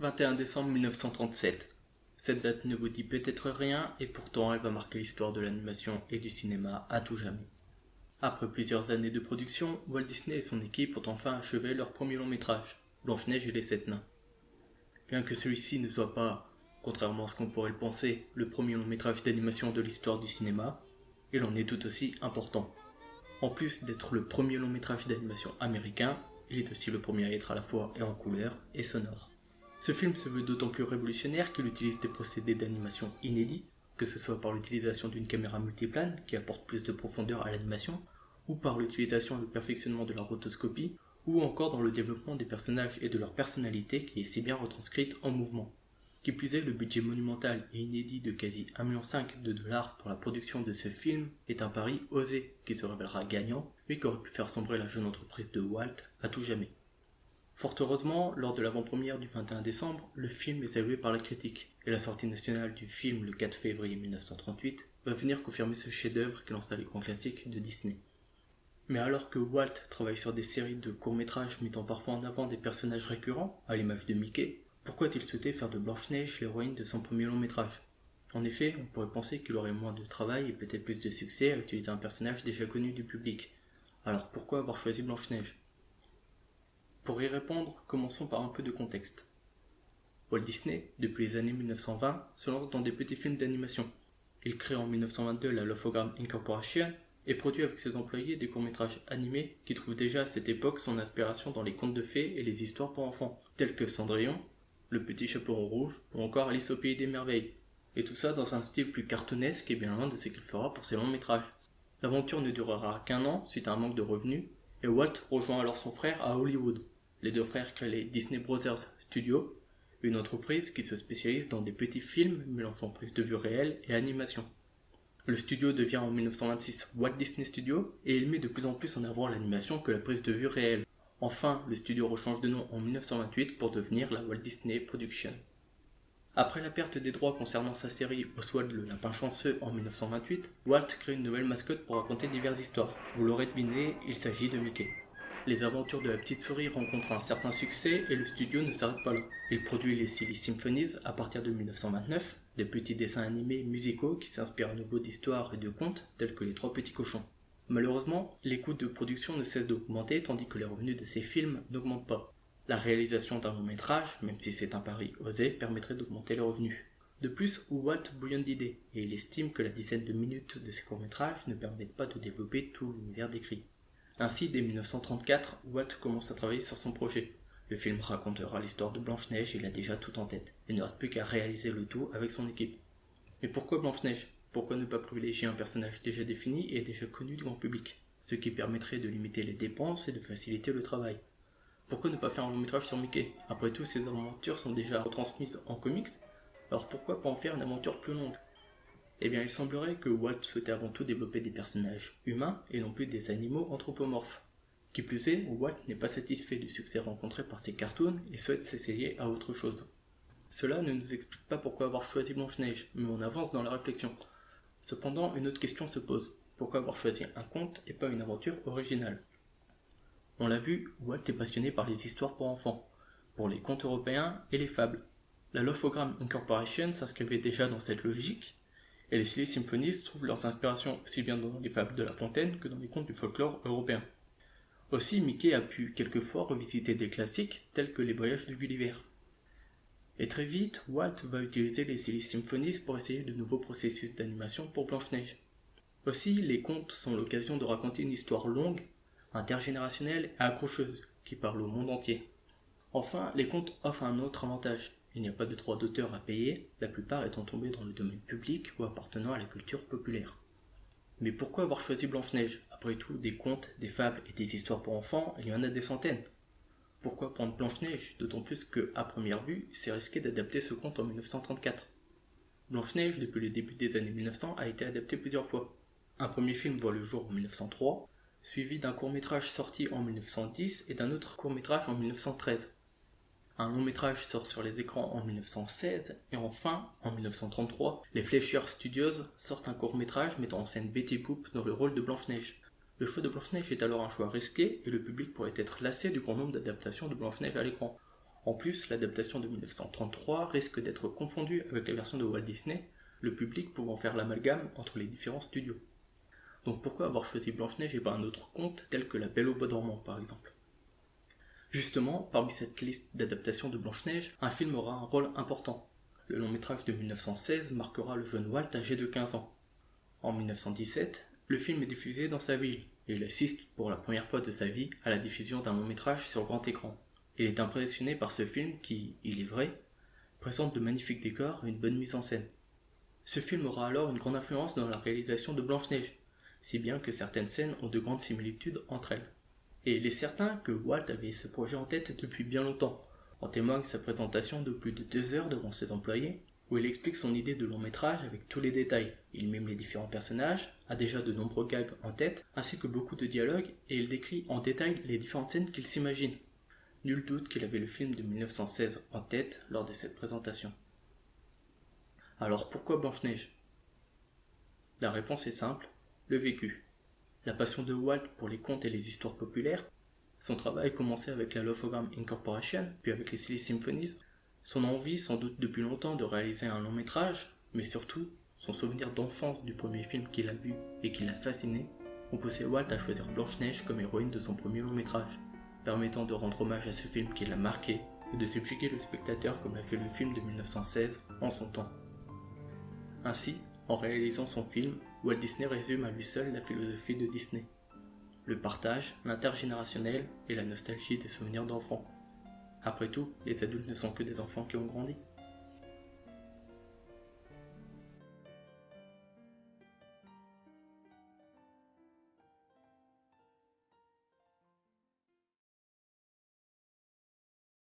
21 décembre 1937. Cette date ne vous dit peut-être rien et pourtant elle va marquer l'histoire de l'animation et du cinéma à tout jamais. Après plusieurs années de production, Walt Disney et son équipe ont enfin achevé leur premier long métrage, Blanche-Neige et les Sept Nains. Bien que celui-ci ne soit pas, contrairement à ce qu'on pourrait le penser, le premier long métrage d'animation de l'histoire du cinéma, il en est tout aussi important. En plus d'être le premier long métrage d'animation américain, il est aussi le premier à être à la fois et en couleur et sonore. Ce film se veut d'autant plus révolutionnaire qu'il utilise des procédés d'animation inédits, que ce soit par l'utilisation d'une caméra multiplane qui apporte plus de profondeur à l'animation, ou par l'utilisation et le perfectionnement de la rotoscopie, ou encore dans le développement des personnages et de leur personnalité qui est si bien retranscrite en mouvement. Qui plus est, le budget monumental et inédit de quasi 1,5 million de dollars pour la production de ce film est un pari osé qui se révélera gagnant, mais qui aurait pu faire sombrer la jeune entreprise de Walt à tout jamais. Fort heureusement, lors de l'avant-première du 21 décembre, le film est salué par la critique, et la sortie nationale du film le 4 février 1938 va venir confirmer ce chef-d'œuvre qui lance les grands classiques de Disney. Mais alors que Walt travaille sur des séries de courts-métrages mettant parfois en avant des personnages récurrents, à l'image de Mickey, pourquoi a-t-il souhaité faire de Blanche-Neige l'héroïne de son premier long-métrage ? En effet, on pourrait penser qu'il aurait moins de travail et peut-être plus de succès à utiliser un personnage déjà connu du public. Alors pourquoi avoir choisi Blanche-Neige ? Pour y répondre, commençons par un peu de contexte. Walt Disney, depuis les années 1920, se lance dans des petits films d'animation. Il crée en 1922 la Lofogram Incorporation et produit avec ses employés des courts-métrages animés qui trouvent déjà à cette époque son inspiration dans les contes de fées et les histoires pour enfants, tels que Cendrillon, Le Petit Chaperon Rouge ou encore Alice au Pays des Merveilles. Et tout ça dans un style plus cartoonesque et bien loin de ce qu'il fera pour ses longs métrages. L'aventure ne durera qu'un an suite à un manque de revenus, et Walt rejoint alors son frère à Hollywood. Les deux frères créent les Disney Brothers Studios, une entreprise qui se spécialise dans des petits films mélangeant prise de vue réelle et animation. Le studio devient en 1926 Walt Disney Studios et il met de plus en plus en avant l'animation que la prise de vue réelle. Enfin, le studio rechange de nom en 1928 pour devenir la Walt Disney Production. Après la perte des droits concernant sa série Oswald le Lapin Chanceux en 1928, Walt crée une nouvelle mascotte pour raconter diverses histoires. Vous l'aurez deviné, il s'agit de Mickey. Les aventures de la petite souris rencontrent un certain succès et le studio ne s'arrête pas là. Il produit les Silly Symphonies à partir de 1929, des petits dessins animés musicaux qui s'inspirent à nouveau d'histoires et de contes tels que Les Trois Petits Cochons. Malheureusement, les coûts de production ne cessent d'augmenter tandis que les revenus de ces films n'augmentent pas. La réalisation d'un long métrage, même si c'est un pari osé, permettrait d'augmenter les revenus. De plus, Walt bouillonne d'idées et il estime que la dizaine de minutes de ces courts-métrages ne permettent pas de développer tout l'univers décrit. Ainsi, dès 1934, Walt commence à travailler sur son projet. Le film racontera l'histoire de Blanche-Neige et il a déjà tout en tête. Il ne reste plus qu'à réaliser le tout avec son équipe. Mais pourquoi Blanche-Neige ? Pourquoi ne pas privilégier un personnage déjà défini et déjà connu du grand public ? Ce qui permettrait de limiter les dépenses et de faciliter le travail. Pourquoi ne pas faire un long métrage sur Mickey ? Après tout, ces aventures sont déjà retransmises en comics, alors pourquoi pas en faire une aventure plus longue ? Eh bien, il semblerait que Walt souhaitait avant tout développer des personnages humains et non plus des animaux anthropomorphes. Qui plus est, Walt n'est pas satisfait du succès rencontré par ses cartoons et souhaite s'essayer à autre chose. Cela ne nous explique pas pourquoi avoir choisi Blanche-Neige, mais on avance dans la réflexion. Cependant, une autre question se pose. Pourquoi avoir choisi un conte et pas une aventure originale ? On l'a vu, Walt est passionné par les histoires pour enfants, pour les contes européens et les fables. La Lofogram Incorporation s'inscrivait déjà dans cette logique, et les Silly Symphonies trouvent leurs inspirations aussi bien dans les fables de La Fontaine que dans les contes du folklore européen. Aussi, Mickey a pu quelquefois revisiter des classiques tels que les voyages de Gulliver. Et très vite, Walt va utiliser les Silly Symphonies pour essayer de nouveaux processus d'animation pour Blanche-Neige. Aussi, les contes sont l'occasion de raconter une histoire longue, intergénérationnelle et accrocheuse, qui parle au monde entier. Enfin, les contes offrent un autre avantage. Il n'y a pas de droits d'auteur à payer, la plupart étant tombés dans le domaine public ou appartenant à la culture populaire. Mais pourquoi avoir choisi Blanche-Neige ? Après tout, des contes, des fables et des histoires pour enfants, il y en a des centaines. Pourquoi prendre Blanche-Neige ? D'autant plus que, à première vue, c'est risqué d'adapter ce conte en 1934. Blanche-Neige, depuis le début des années 1900, a été adapté plusieurs fois. Un premier film voit le jour en 1903, suivi d'un court-métrage sorti en 1910 et d'un autre court-métrage en 1913. Un long-métrage sort sur les écrans en 1916 et enfin, en 1933, les Fleischer Studios sortent un court-métrage mettant en scène Betty Boop dans le rôle de Blanche-Neige. Le choix de Blanche-Neige est alors un choix risqué et le public pourrait être lassé du grand nombre d'adaptations de Blanche-Neige à l'écran. En plus, l'adaptation de 1933 risque d'être confondue avec la version de Walt Disney, le public pouvant faire l'amalgame entre les différents studios. Donc pourquoi avoir choisi Blanche-Neige et pas un autre conte tel que La Belle au Bois dormant par exemple? Justement, parmi cette liste d'adaptations de Blanche-Neige, un film aura un rôle important. Le long métrage de 1916 marquera le jeune Walt âgé de 15 ans. En 1917, le film est diffusé dans sa ville, et il assiste pour la première fois de sa vie à la diffusion d'un long métrage sur grand écran. Il est impressionné par ce film qui, il est vrai, présente de magnifiques décors et une bonne mise en scène. Ce film aura alors une grande influence dans la réalisation de Blanche-Neige, si bien que certaines scènes ont de grandes similitudes entre elles. Et il est certain que Walt avait ce projet en tête depuis bien longtemps. En témoigne sa présentation de plus de 2 heures devant ses employés, où il explique son idée de long métrage avec tous les détails. Il mime les différents personnages, a déjà de nombreux gags en tête, ainsi que beaucoup de dialogues, et il décrit en détail les différentes scènes qu'il s'imagine. Nul doute qu'il avait le film de 1916 en tête lors de cette présentation. Alors pourquoi Blanche-Neige? La réponse est simple, le vécu. La passion de Walt pour les contes et les histoires populaires, son travail commencé avec la Lofogram Incorporation, puis avec les Silly Symphonies, son envie sans doute depuis longtemps de réaliser un long métrage, mais surtout son souvenir d'enfance du premier film qu'il a vu et qui l'a fasciné, ont poussé Walt à choisir Blanche-Neige comme héroïne de son premier long métrage, permettant de rendre hommage à ce film qui l'a marqué et de subjuguer le spectateur comme l'a fait le film de 1916 en son temps. Ainsi, en réalisant son film, Walt Disney résume à lui seul la philosophie de Disney. Le partage, l'intergénérationnel et la nostalgie des souvenirs d'enfants. Après tout, les adultes ne sont que des enfants qui ont grandi.